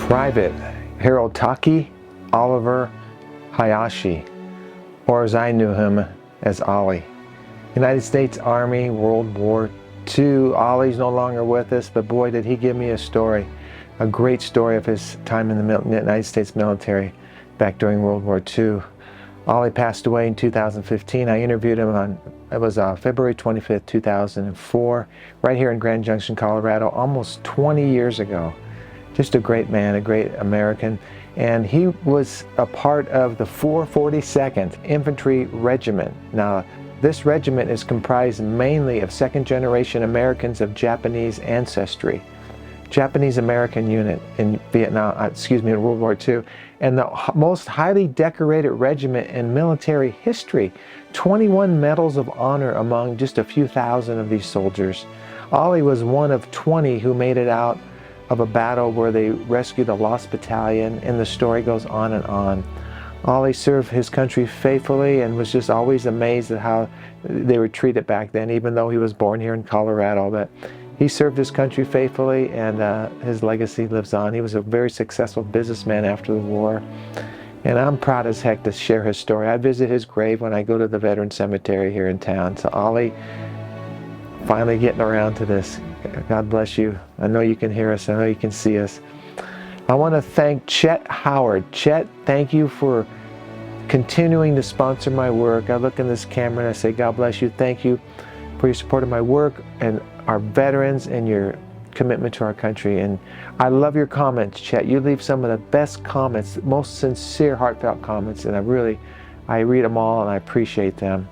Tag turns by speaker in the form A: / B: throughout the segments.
A: Private Hirotaki Oliver Hayashi, or as I knew him as Ollie. United States Army, World War II. Ollie's no longer with us, but boy did he give me a story, a great story of his time in the United States military back during World War II. Ollie passed away in 2015. I interviewed him on, it was February 25th, 2004, right here in Grand Junction, Colorado, almost 20 years ago. Just a great man, a great American. And he was a part of the 442nd Infantry Regiment. Now, this regiment is comprised mainly of second-generation Americans of Japanese ancestry. Japanese-American unit in Vietnam, in World War II, and the most highly decorated regiment in military history. 21 medals of honor among just a few thousand of these soldiers. Ollie was one of 20 who made it out of a battle where they rescued a lost battalion, and the story goes on and on. Ollie served his country faithfully and was just always amazed at how they were treated back then, even though he was born here in Colorado. But he served his country faithfully, and his legacy lives on. He was a very successful businessman after the war, and I'm proud as heck to share his story. I visit his grave when I go to the Veteran Cemetery here in town. So Ollie, finally getting around to this. God bless you. I know you can hear us. I know you can see us. I want to thank Chet Howard. Chet, thank you for continuing to sponsor my work. I look in this camera and I say, God bless you. Thank you for your support of my work and our veterans and your commitment to our country. And I love your comments, Chet. You leave some of the best comments, most sincere, heartfelt comments, and I read them all and I appreciate them.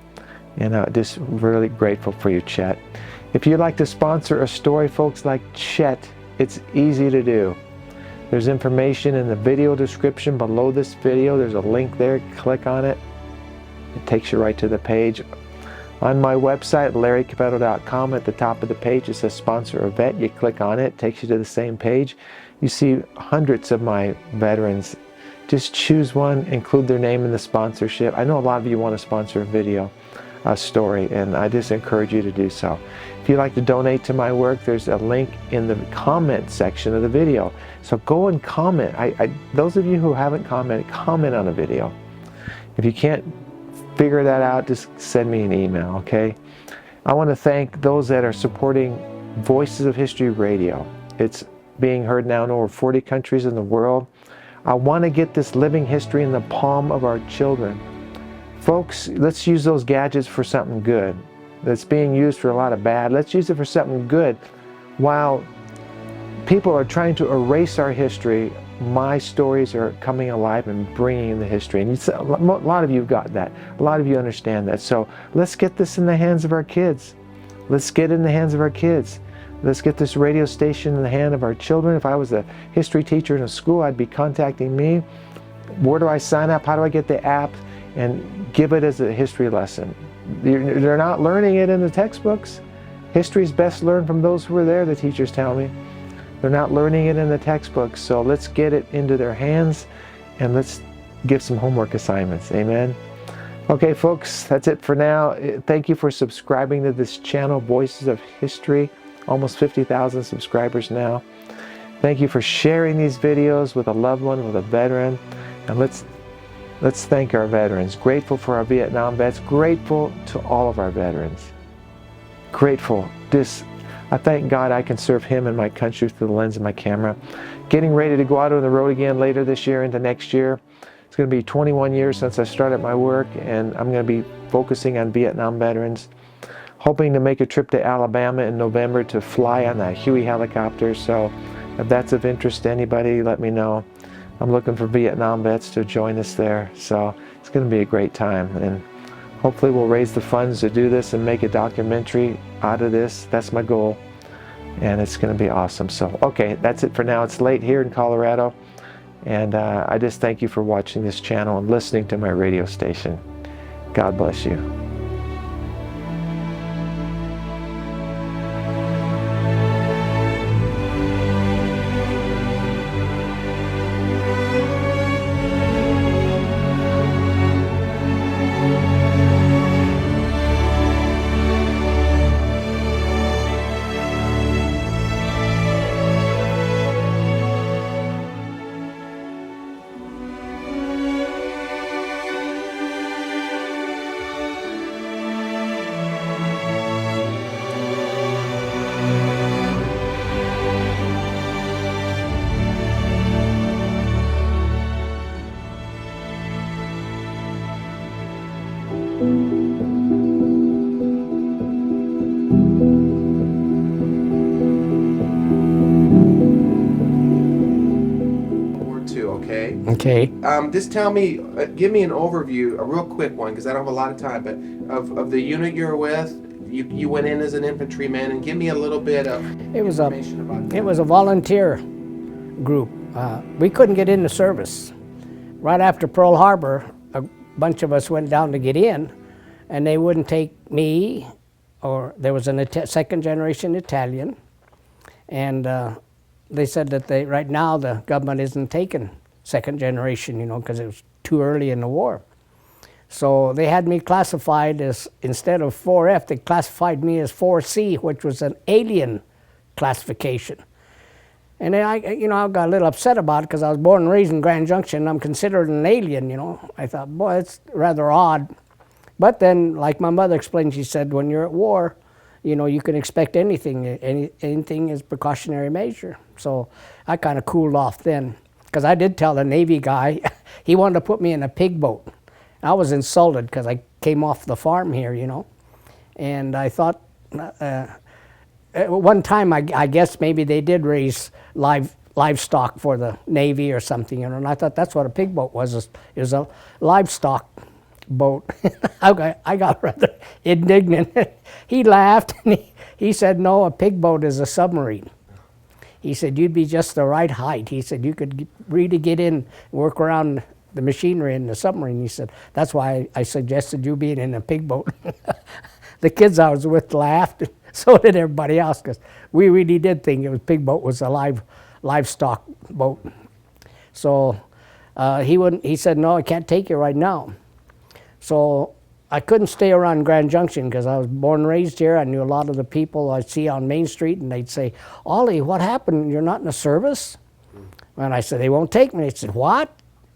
A: And just really grateful for you, Chet. If you'd like to sponsor a story, folks, like Chet, it's easy to do. There's information in the video description below this video. There's a link there. Click on it. It takes you right to the page. On my website, larrycapeto.com, at the top of the page, it says Sponsor a Vet. You click on it. It takes you to the same page. You see hundreds of my veterans. Just choose one, include their name in the sponsorship. I know a lot of you want to sponsor a video, a story, and I just encourage you to do so. If you'd like to donate to my work, there's a link in the comment section of the video. So go and comment. Those of you who haven't commented, comment on a video. If you can't figure that out, just send me an email, okay? I want to thank those that are supporting Voices of History Radio. It's being heard now in over 40 countries in the world. I want to get this living history in the palm of our children. Folks, let's use those gadgets for something good. That's being used for a lot of bad. Let's use it for something good. While people are trying to erase our history, my stories are coming alive and bringing the history. And a lot of you have got that. A lot of you understand that. So let's get this in the hands of our kids. Let's get it in the hands of our kids. Let's get this radio station in the hand of our children. If I was a history teacher in a school, I'd be contacting me. Where do I sign up? How do I get the app? And give it as a history lesson. They're not learning it in the textbooks. History is best learned from those who were there, the teachers tell me. They're not learning it in the textbooks, so let's get it into their hands and let's give some homework assignments. Amen. Okay, folks, that's it for now. Thank you for subscribing to this channel, Voices of History. Almost 50,000 subscribers now. Thank you for sharing these videos with a loved one, with a veteran. And let's thank our veterans. Grateful for our Vietnam vets. Grateful to all of our veterans. Grateful. I thank God I can serve Him and my country through the lens of my camera. Getting ready to go out on the road again later this year into next year. It's going to be 21 years since I started my work, and I'm going to be focusing on Vietnam veterans. Hoping to make a trip to Alabama in November to fly on that Huey helicopter. So if that's of interest to anybody, let me know. I'm looking for Vietnam vets to join us there. So it's going to be a great time. And hopefully we'll raise the funds to do this and make a documentary out of this. That's my goal. And it's going to be awesome. So, okay, that's it for now. It's late here in Colorado. And I just thank you for watching this channel and listening to my radio station. God bless you.
B: Okay.
C: Just tell me, give me an overview, a real quick one, because I don't have a lot of time, but of the unit you're with. You went in as an infantryman, and give me a little bit of information about that.
B: It was a volunteer group. We couldn't get into service. Right after Pearl Harbor, a bunch of us went down to get in, and they wouldn't take me, or there was a second generation Italian, and they said that right now the government isn't taking second generation, because it was too early in the war. So they had me classified as, instead of 4F, they classified me as 4C, which was an alien classification. And then I got a little upset about it because I was born and raised in Grand Junction. I'm considered an alien, I thought, boy, it's rather odd. But then, like my mother explained, she said, when you're at war, you can expect anything. Anything is precautionary measure. So I kind of cooled off then. Because I did tell the Navy guy, he wanted to put me in a pig boat. I was insulted because I came off the farm here, And I thought, at one time, I guess maybe they did raise livestock for the Navy or something, and I thought that's what a pig boat was. It was a livestock boat. I got rather indignant. He laughed, and he said, no, a pig boat is a submarine. He said, you'd be just the right height. He said, you could really get in, work around the machinery in the submarine. He said, that's why I suggested you being in a pig boat. The kids I was with laughed, and so did everybody else, because we really did think it was pig boat was a livestock boat. So he said, no, I can't take you right now. So I couldn't stay around Grand Junction because I was born and raised here. I knew a lot of the people I'd see on Main Street, and they'd say, Ollie, what happened? You're not in the service? And I said, they won't take me. They said, what?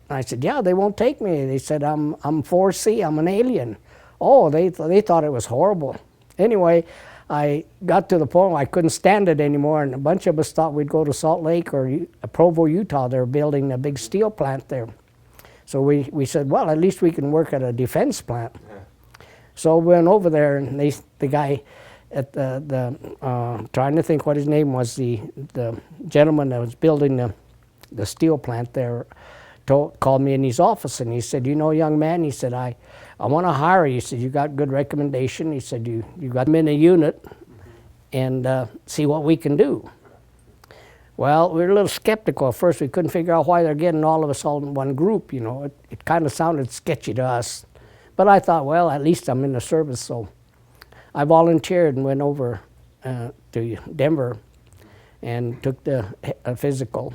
B: And I said, yeah, they won't take me. They said, I'm 4C, I'm an alien. Oh, they thought it was horrible. Anyway, I got to the point where I couldn't stand it anymore, and a bunch of us thought we'd go to Salt Lake or Provo, Utah. They're building a big steel plant there. So we said, well, at least we can work at a defense plant. Yeah. So we went over there, and the guy at trying to think what his name was, the gentleman that was building the steel plant there, called me in his office, and he said, young man, he said, I want to hire you. He said, you got good recommendation. He said, you got them in a unit, and see what we can do. Well, we were a little skeptical at first. We couldn't figure out why they're getting all of us all in one group, It kind of sounded sketchy to us. But I thought, well, at least I'm in the service. So I volunteered and went over to Denver and took the physical.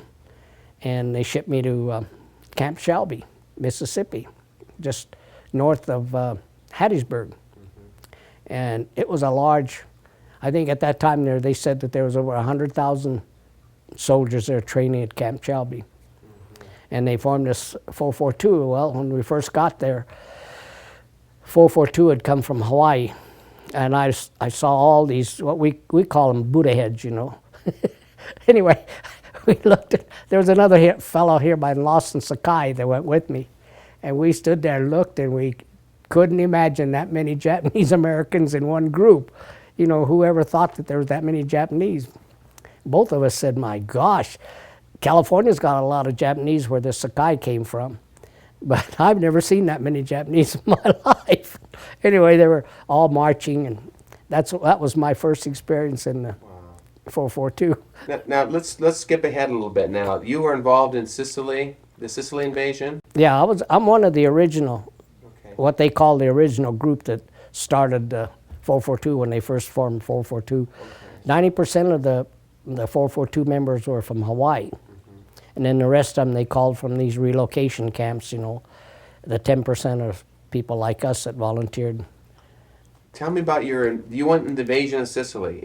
B: And they shipped me to Camp Shelby, Mississippi, just north of Hattiesburg. And it was a large, I think at that time they said that there was over 100,000 soldiers there training at Camp Shelby. And they formed this 442. Well, when we first got there, 442 had come from Hawaii. And I saw all these, what we call them Buddha heads, Anyway, we looked at, there was another fellow here by Lawson Sakai that went with me. And we stood there and looked, and we couldn't imagine that many Japanese Americans in one group. Whoever thought that there was that many Japanese? Both of us said, my gosh, California's got a lot of Japanese where the Sakai came from. But I've never seen that many Japanese in my life. Anyway, they were all marching, and that was my first experience in the 442.
C: Now let's skip ahead a little bit. Now, you were involved in Sicily, the Sicily invasion?
B: Yeah, I'm one of the original, what they call the original group that started 442 when they first formed 442. 90% of the 442 members were from Hawaii. And then the rest of them they called from these relocation camps, the 10% of people like us that volunteered.
C: Tell me about you went in the invasion of Sicily.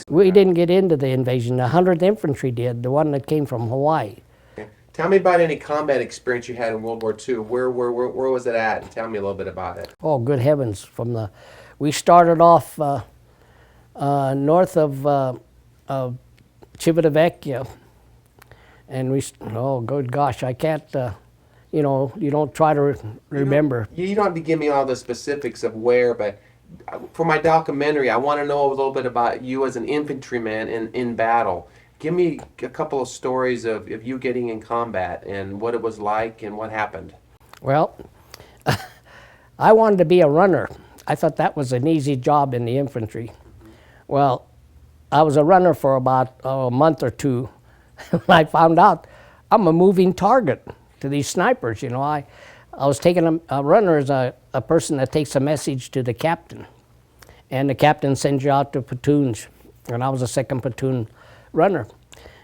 B: We didn't get into the invasion. The 100th Infantry did, the one that came from Hawaii.
C: Okay. Tell me about any combat experience you had in World War II. Where was it at? Tell me a little bit about it.
B: Oh, good heavens. We started off north of Civitavecchia. And oh, good gosh, I can't, you don't try to remember.
C: You don't have to give me all the specifics of where, but for my documentary, I want to know a little bit about you as an infantryman in battle. Give me a couple of stories of you getting in combat and what it was like and what happened.
B: Well, I wanted to be a runner. I thought that was an easy job in the infantry. Well, I was a runner for about a month or two. I found out I'm a moving target to these snipers. You know, I was taking a runner as a person that takes a message to the captain. And the captain sends you out to platoons. And I was a second platoon runner.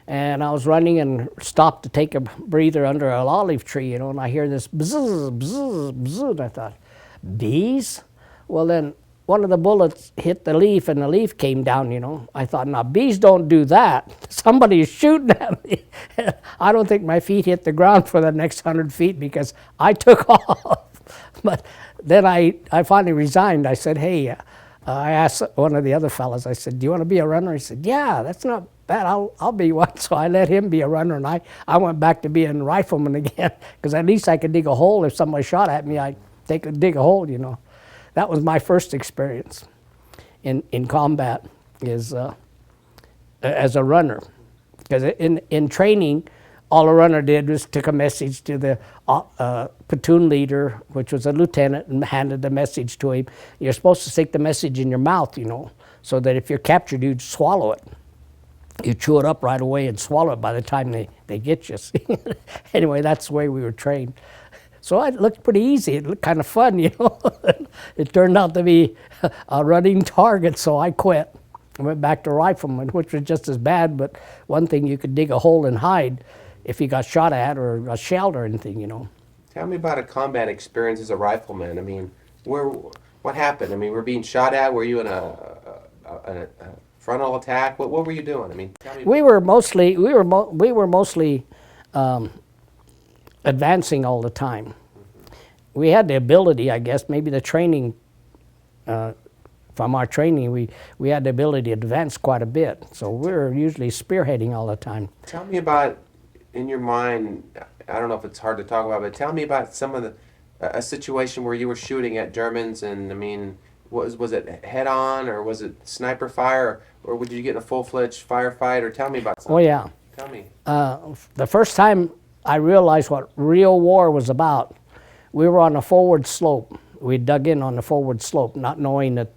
B: And I was running and stopped to take a breather under an olive tree, you know, and I hear this bzzz, bzzz, bzzz, and I thought, bees? Well, then one of the bullets hit the leaf and the leaf came down, you know. I thought, now bees don't do that. Somebody's shooting at me. I don't think my feet hit the ground for the next 100 feet because I took off. But then I finally resigned. I said, hey, I asked one of the other fellas, I said, do you want to be a runner? He said, yeah, that's not bad, I'll be one. So I let him be a runner, and I went back to being a rifleman again, because at least I could dig a hole. If somebody shot at me, I'd dig a hole, you know. That was my first experience in combat, is as a runner. Because in training, all a runner did was took a message to the platoon leader, which was a lieutenant, and handed the message to him. You're supposed to stick the message in your mouth, you know, so that if you're captured, you'd swallow it. You chew it up right away and swallow it by the time they get you. Anyway, that's the way we were trained. So it looked pretty easy. It looked kind of fun, you know. It turned out to be a running target, so I quit. I went back to rifleman, which was just as bad, but one thing, you could dig a hole and hide if you got shot at or got shelled or anything, you know.
C: Tell me about a combat experience as a rifleman. I mean, what happened? I mean, we're being shot at. Were you in a frontal attack? What were you doing? I mean, tell me.
B: We were mostly advancing all the time. We had the ability, I guess, maybe the training, from our training, we had the ability to advance quite a bit. So we were usually spearheading all the time.
C: Tell me about, in your mind, I don't know if it's hard to talk about, but tell me about some of a situation where you were shooting at Germans, and I mean, was it head on, or was it sniper fire, or would you get in a full-fledged firefight, or tell me about something.
B: Oh yeah.
C: Tell me.
B: The first time I realized what real war was about, we were on a forward slope. We dug in on the forward slope, not knowing that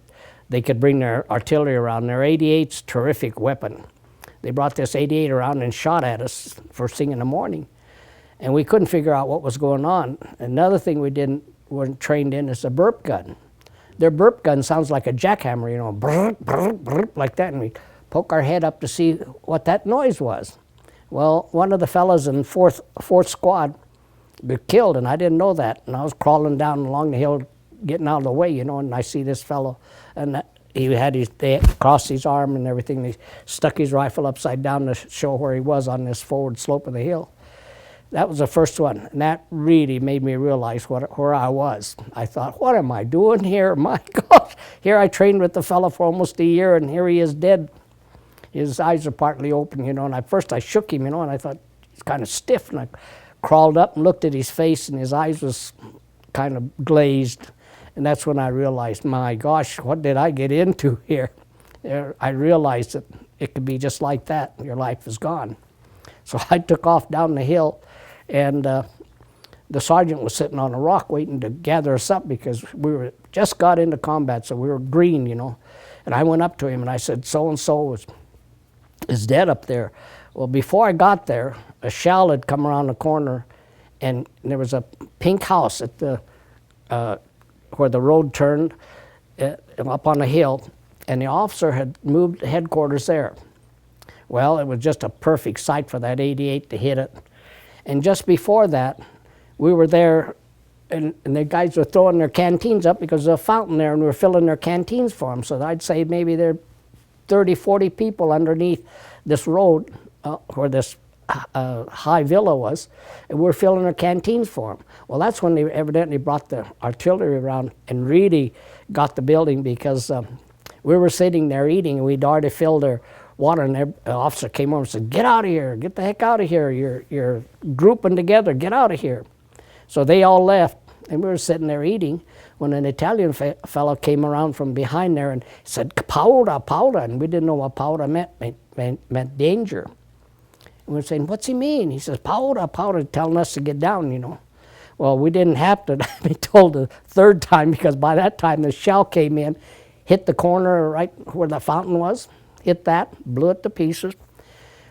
B: they could bring their artillery around. Their 88's terrific weapon. They brought this 88 around and shot at us first thing in the morning. And we couldn't figure out what was going on. Another thing weren't trained in is a burp gun. Their burp gun sounds like a jackhammer, you know, brr, brr, brr, like that, and we poke our head up to see what that noise was. Well, one of the fellas in fourth squad got killed, and I didn't know that. And I was crawling down along the hill, getting out of the way, you know, and I see this fellow, and they crossed his arm and everything. And he stuck his rifle upside down to show where he was on this forward slope of the hill. That was the first one, and that really made me realize where I was. I thought, what am I doing here? My gosh, here I trained with the fellow for almost a year, and here he is dead. His eyes are partly open, you know, and at first I shook him, you know, and I thought he's kind of stiff, and I crawled up and looked at his face, and his eyes was kind of glazed, and that's when I realized, my gosh, what did I get into here? I realized that it could be just like that. Your life is gone. So I took off down the hill, and the sergeant was sitting on a rock waiting to gather us up because we just got into combat, so we were green, you know. And I went up to him and I said, so-and-so is dead up there. Well, before I got there, a shell had come around the corner, and there was a pink house at the where the road turned up on a hill, and the officer had moved headquarters there. Well, it was just a perfect site for that 88 to hit it. And just before that, we were there, and the guys were throwing their canteens up because there's a fountain there, and we were filling their canteens for them. So I'd say maybe there are 30, 40 people underneath this road where this high villa was, and we were filling their canteens for them. Well, that's when they evidently brought the artillery around and really got the building, because we were sitting there eating, and we'd already filled their water, and the officer came over and said, get out of here, get the heck out of here, you're grouping together, get out of here. So they all left, and we were sitting there eating when an Italian fellow came around from behind there and said, paura, paura, and we didn't know what paura meant danger. And we're saying, what's he mean? He says, powder, powder, telling us to get down, you know. Well, we didn't have to be told a third time, because by that time the shell came in, hit the corner right where the fountain was, hit that, blew it to pieces.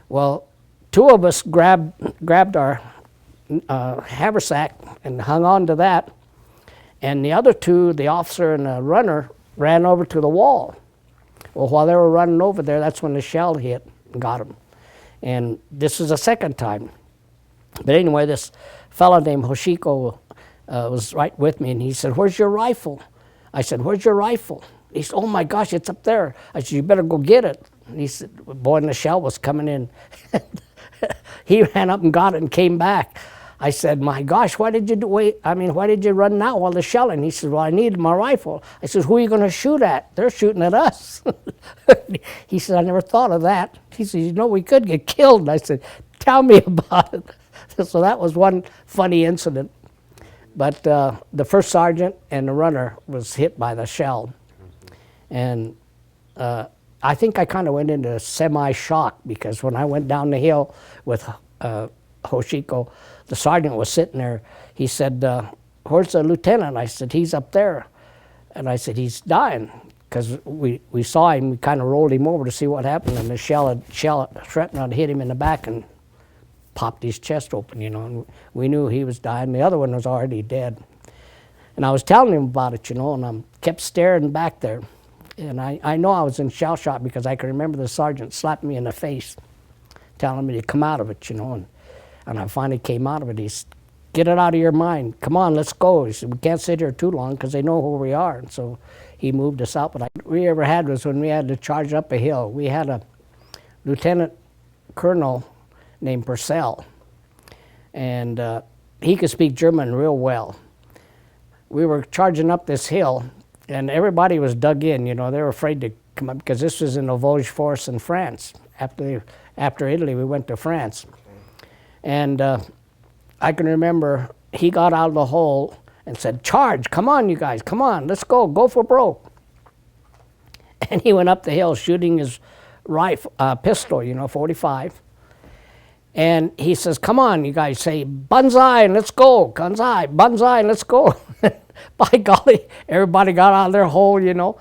B: Well, two of us grabbed our haversack and hung on to that, and the other two, the officer and the runner, ran over to the wall. Well, while they were running over there, that's when the shell hit and got them. And this is the second time. But anyway, this fellow named Hoshiko was right with me, and he said, where's your rifle? I said, where's your rifle? He said, oh my gosh, it's up there. I said, you better go get it. And he said, boy, and the shell was coming in. He ran up and got it and came back. I said, my gosh, why did you why did you run now while they're shelling? He said, well, I needed my rifle. I said, who are you going to shoot at? They're shooting at us. He said, I never thought of that. He said, you know, we could get killed. And I said, tell me about it. So that was one funny incident. But the first sergeant and the runner was hit by the shell. And I think I kind of went into semi-shock, because when I went down the hill with Hoshiko, the sergeant was sitting there. He said, where's the lieutenant? I said, he's up there. And I said, he's dying. Because we saw him, we kind of rolled him over to see what happened, and the shrapnel had hit him in the back and popped his chest open, you know. And we knew he was dying. The other one was already dead. And I was telling him about it, you know, and I kept staring back there. And I know I was in shell shock, because I can remember the sergeant slapping me in the face, telling me to come out of it, you know. And I finally came out of it. He said, get it out of your mind. Come on, let's go. He said, we can't sit here too long, because they know where we are. And so he moved us out. But we ever had was when we had to charge up a hill. We had a lieutenant colonel named Purcell, and he could speak German real well. We were charging up this hill, and everybody was dug in, you know. They were afraid to come up, because this was in the Vosges Forest in France. After Italy, we went to France. And I can remember he got out of the hole and said, charge, come on, you guys, come on, let's go for broke. And he went up the hill shooting his pistol, you know, 45. And he says, come on, you guys, say, banzai, and let's go, banzai, and let's go. By golly, everybody got out of their hole, you know.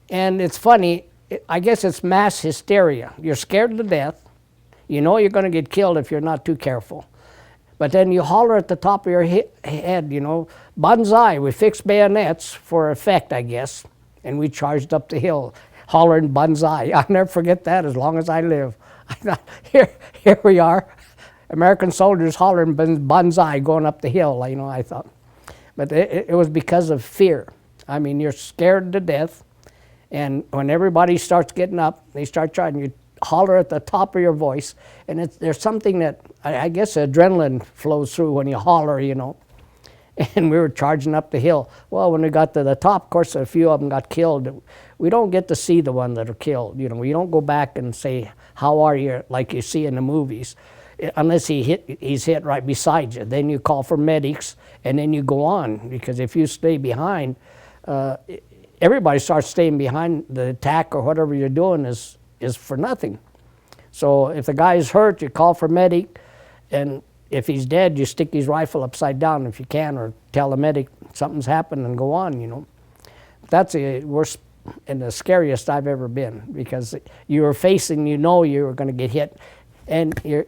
B: And it's funny, I guess it's mass hysteria. You're scared to death. You know you're going to get killed if you're not too careful. But then you holler at the top of your head, you know, banzai. We fixed bayonets for effect, I guess. And we charged up the hill, hollering banzai. I'll never forget that as long as I live. I thought, here we are, American soldiers hollering banzai going up the hill, you know, I thought. But it was because of fear. I mean, you're scared to death. And when everybody starts getting up, they start charging, you holler at the top of your voice, and there's something that, I guess adrenaline flows through when you holler, you know. And we were charging up the hill. Well, when we got to the top, of course, a few of them got killed. We don't get to see the one that are killed, you know. We don't go back and say, how are you, like you see in the movies, unless he's hit right beside you. Then you call for medics, and then you go on, because if you stay behind, everybody starts staying behind. The attack or whatever you're doing is for nothing. So if the guy's hurt, you call for medic, and if he's dead, you stick his rifle upside down if you can, or tell the medic something's happened and go on, you know. That's the worst and the scariest I've ever been, because you were facing, you know you were going to get hit, and you're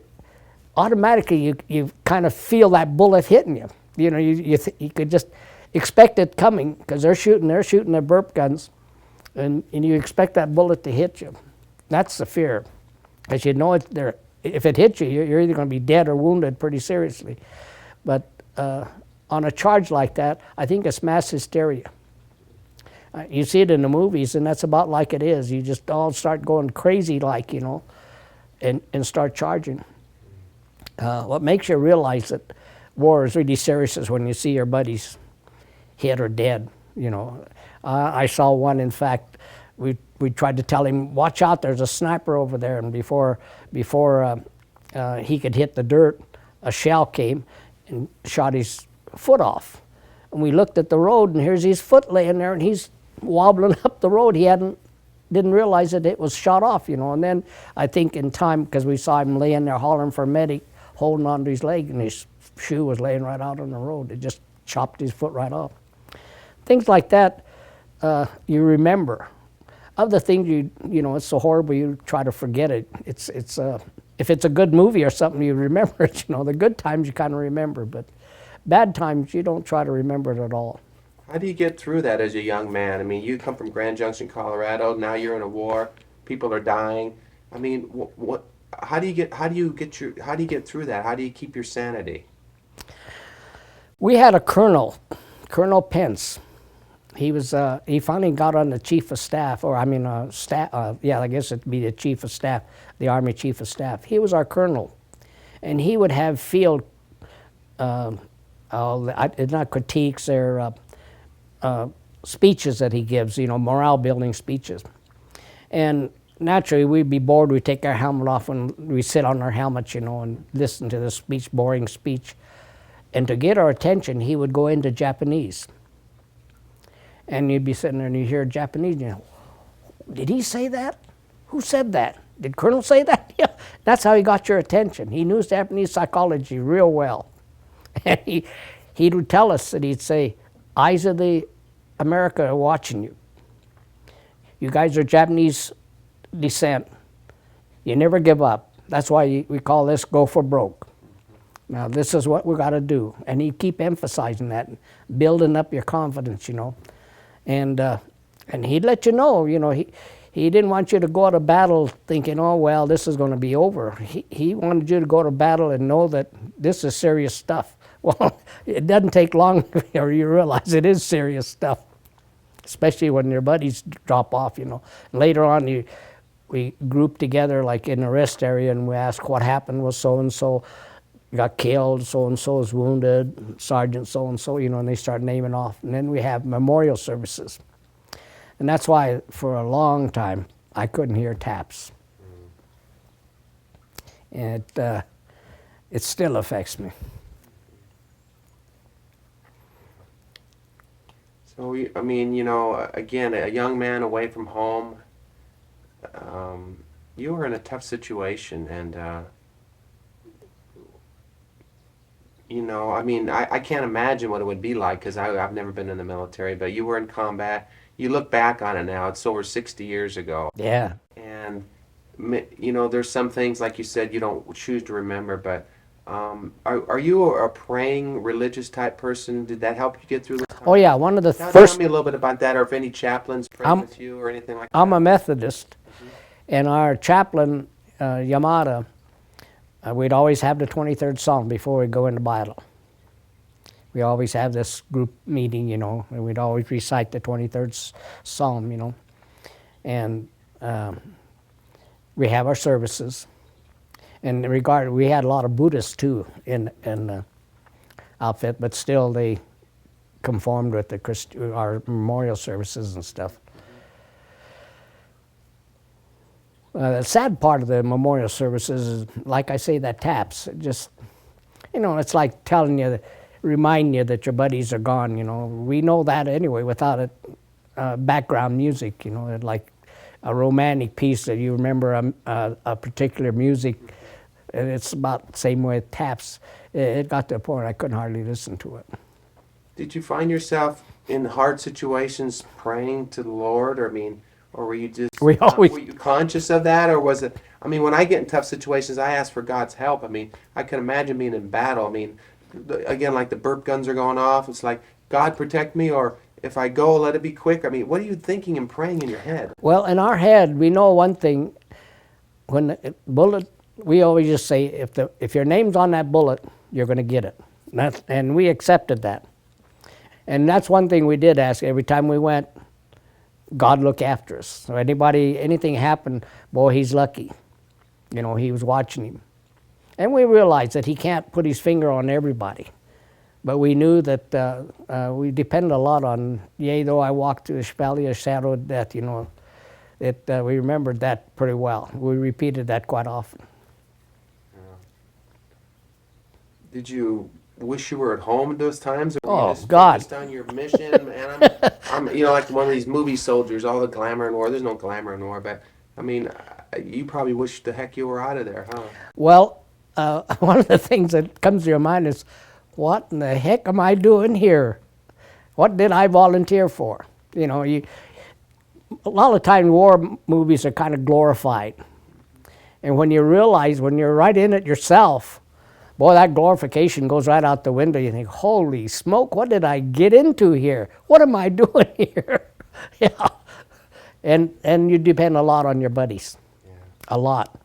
B: automatically you kind of feel that bullet hitting you. You know, you could just expect it coming, because they're shooting their burp guns, and you expect that bullet to hit you. That's the fear, because you know if it hits you, you're either going to be dead or wounded pretty seriously. But on a charge like that, I think it's mass hysteria. You see it in the movies, and that's about like it is. You just all start going crazy, like, you know, and start charging. What makes you realize that war is really serious is when you see your buddies hit or dead, you know. I saw one, in fact, we tried to tell him, watch out, there's a sniper over there. And before he could hit the dirt, a shell came and shot his foot off. And we looked at the road, and here's his foot laying there, and he's wobbling up the road. He hadn't didn't realize that it was shot off, you know. And then I think in time, because we saw him laying there hollering for a medic, holding onto his leg, and his shoe was laying right out on the road. It just chopped his foot right off. Things like that, you remember. Other things, you know, it's so horrible you try to forget it. It's if it's a good movie or something, you remember it. You know, the good times you kind of remember, but bad times you don't try to remember it at all.
C: How do you get through that as a young man? I mean, you come from Grand Junction, Colorado. Now you're in a war. People are dying. I mean, what? How do you get through that? How do you keep your sanity?
B: We had a colonel, Colonel Pence. He finally got on the chief of staff, or I mean, yeah, I guess it'd be the chief of staff, the Army chief of staff. He was our colonel, and he would have field, not critiques, they're speeches that he gives, you know, morale building speeches. And naturally, we'd be bored, we'd take our helmet off and we sit on our helmets, you know, and listen to this speech, boring speech. And to get our attention, he would go into Japanese. And you'd be sitting there and you hear Japanese, you know, did he say that? Who said that? Did Colonel say that? Yeah, that's how he got your attention. He knew Japanese psychology real well. And he would tell us that he'd say, eyes of the America are watching you. You guys are Japanese descent. You never give up. That's why we call this go for broke. Now this is what we got to do. And he'd keep emphasizing that, building up your confidence, you know. And he'd let you know, he didn't want you to go to battle thinking, oh, well, this is going to be over. He wanted you to go to battle and know that this is serious stuff. Well, it doesn't take long or you realize it is serious stuff, especially when your buddies drop off, you know. Later on, we group together like in the rest area and we ask what happened was so-and-so got killed, so-and-so is wounded, Sergeant so-and-so, you know, and they start naming off. And then we have memorial services. And that's why for a long time I couldn't hear taps. And it still affects me.
C: So, I mean, you know, again, a young man away from home, you were in a tough situation, and, you know, I mean, I can't imagine what it would be like, because I've never been in the military, but you were in combat. You look back on it now, it's over 60 years ago.
B: Yeah.
C: And, you know, there's some things, like you said, you don't choose to remember, but are you a praying, religious type person? Did that help you get through the time?
B: Oh, yeah, one of the
C: Tell
B: first...
C: me a little bit about that, or if any chaplains prayed with you or anything like that.
B: I'm a Methodist, and our chaplain, Yamada, we'd always have the 23rd Psalm before we go into battle. We always have this group meeting, you know, and we'd always recite the 23rd Psalm, you know. And we have our services. And we had a lot of Buddhists too in the outfit, but still they conformed with our memorial services and stuff. The sad part of the memorial services is, like I say, that taps. It just, you know, it's like telling you, reminding you that your buddies are gone, you know. We know that anyway without it, background music, you know, like a romantic piece that you remember a particular music. And it's about the same way with taps. It got to a point I couldn't hardly listen to it.
C: Did you find yourself in hard situations praying to the Lord? Or, I mean, or were you just
B: were
C: you conscious of that, or was it? I mean, when I get in tough situations, I ask for God's help. I mean, I can imagine being in battle. I mean, again, like the burp guns are going off. It's like, God protect me, or if I go, let it be quick. I mean, what are you thinking and praying in your head?
B: Well, in our head, we know one thing. When the bullet, we always just say, if your name's on that bullet, you're going to get it. And we accepted that. And that's one thing we did ask every time we went. God look after us. So anything happened, boy, he's lucky. You know, he was watching him. And we realized that he can't put his finger on everybody. But we knew that we depended a lot on, yea, though I walked through the valley of shadow of death, you know. We remembered that pretty well. We repeated that quite often.
C: wish you were at home at those times? Or were
B: Oh,
C: you just
B: God.
C: focused on your mission? Man, I'm, you know, like one of these movie soldiers, all the glamour in war. There's no glamour in war, but I mean, you probably wish the heck you were out of there, huh?
B: Well, one of the things that comes to your mind is, what in the heck am I doing here? What did I volunteer for? You know, a lot of times war movies are kind of glorified. And when you realize, when you're right in it yourself, boy, that glorification goes right out the window. You think, holy smoke, what did I get into here? What am I doing here? Yeah. And you depend a lot on your buddies.
C: Yeah.
B: A lot.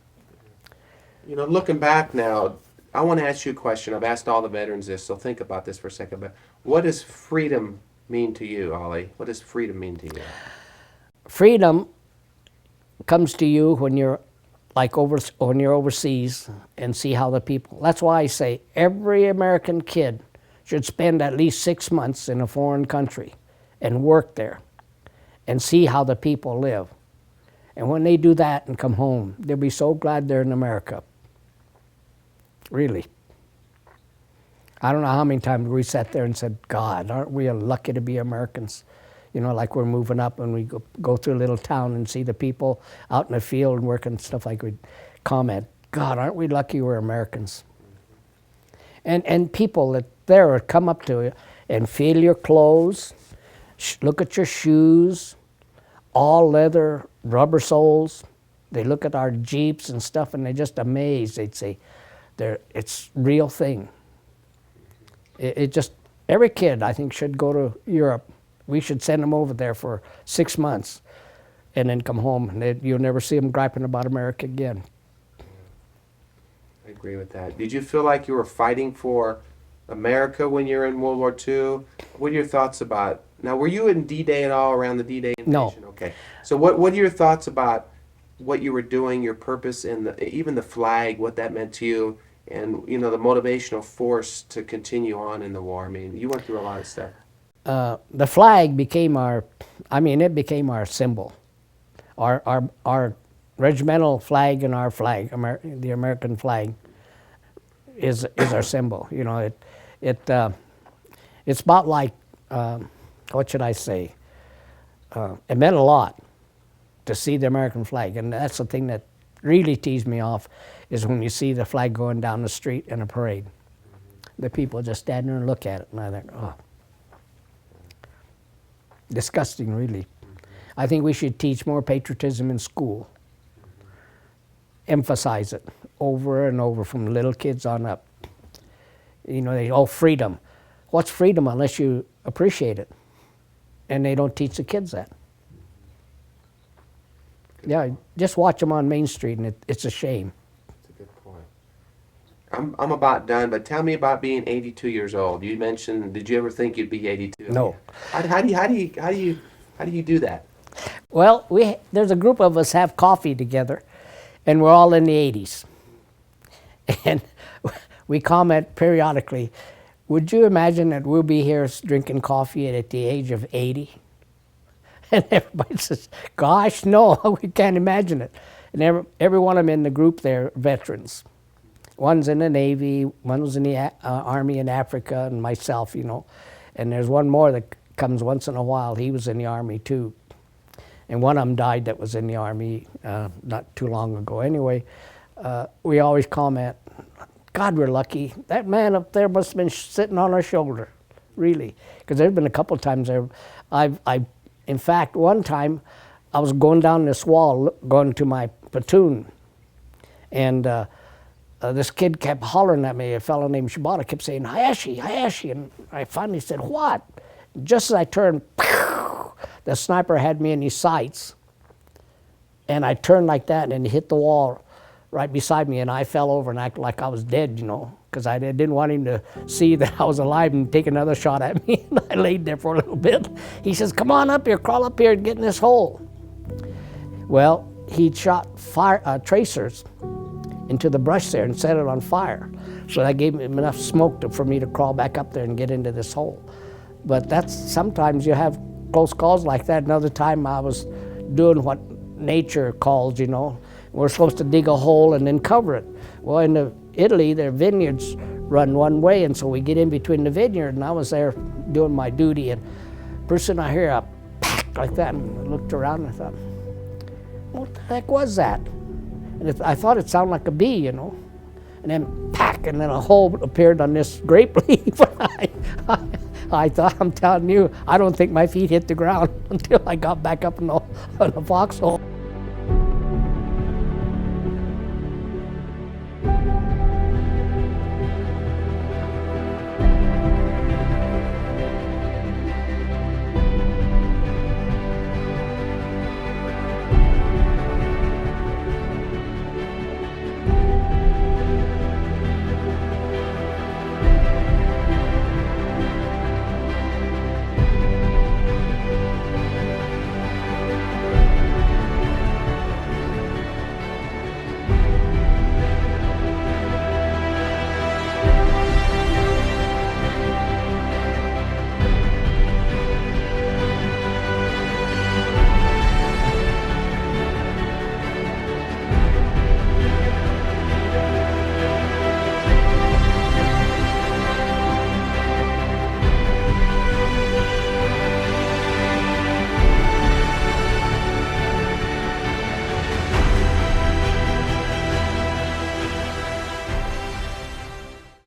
C: You know, looking back now, I want to ask you a question. I've asked all the veterans this, so think about this for a second. But what does freedom mean to you, Ollie? What does freedom mean to you?
B: Freedom comes to you when you're when you're overseas and see how the people. That's why I say every American kid should spend at least 6 months in a foreign country and work there and see how the people live. And when they do that and come home, they'll be so glad they're in America. Really. I don't know how many times we sat there and said, God, aren't we lucky to be Americans? You know, like we're moving up and we go through a little town and see the people out in the field and working and stuff, like we'd comment, God, aren't we lucky we're Americans? And people that there would come up to you and feel your clothes, look at your shoes, all leather, rubber soles. They look at our Jeeps and stuff and they're just amazed. They'd say, it's real thing. It just, every kid I think should go to Europe. We should send them over there for 6 months and then come home. And you'll never see them griping about America again.
C: I agree with that. Did you feel like you were fighting for America when you were in World War II? What are your thoughts about, now were you in D-Day at all, around the D-Day invasion?
B: No.
C: Okay. So what are your thoughts about what you were doing, your purpose, and even the flag, what that meant to you, and you know, the motivational force to continue on in the war? I mean, you went through a lot of stuff.
B: The flag became it became our symbol. Our regimental flag and our flag, the American flag, is our symbol. You know, it's about like, what should I say? It meant a lot to see the American flag, and that's the thing that really teased me off, is when you see the flag going down the street in a parade. The people just stand there and look at it, and I think, oh. Disgusting, really. I think we should teach more patriotism in school. Emphasize it over and over from little kids on up. You know, freedom. What's freedom unless you appreciate it? And they don't teach the kids that. Yeah, just watch them on Main Street and it's a shame.
C: That's a good point. I'm about done, but tell me about being 82 years old. You mentioned, did you ever think you'd be 82?
B: No.
C: How do you do that?
B: Well, there's a group of us have coffee together, and we're all in the 80s. And we comment periodically, would you imagine that we'll be here drinking coffee at the age of 80? And everybody says, gosh, no, we can't imagine it. And every one of them in the group there are veterans. One's in the Navy, one was in the Army in Africa, and myself, you know. And there's one more that comes once in a while. He was in the Army too. And one of them died that was in the Army not too long ago. Anyway, we always comment, God, we're lucky. That man up there must have been sitting on our shoulder, really. Because there's been a couple times there. In fact, one time I was going down this wall, going to my platoon, and this kid kept hollering at me. A fellow named Shibata kept saying, Hayashi, Hayashi. And I finally said, what? Just as I turned, the sniper had me in his sights. And I turned like that and he hit the wall right beside me, and I fell over and acted like I was dead, you know, because I didn't want him to see that I was alive and take another shot at me. And I laid there for a little bit. He says, come on up here, crawl up here and get in this hole. Well, he'd shot tracers into the brush there and set it on fire. So that gave him enough smoke for me to crawl back up there and get into this hole. But sometimes you have close calls like that. Another time I was doing what nature calls, you know. We're supposed to dig a hole and then cover it. Well, in Italy, there are vineyards run one way, and so we get in between the vineyard, and I was there doing my duty, and pretty soon I hear a pack like that, and I looked around and I thought, what the heck was that? And I thought it sounded like a bee, you know, and then pack, and then a hole appeared on this grape leaf. I thought, I'm telling you, I don't think my feet hit the ground until I got back up in the foxhole.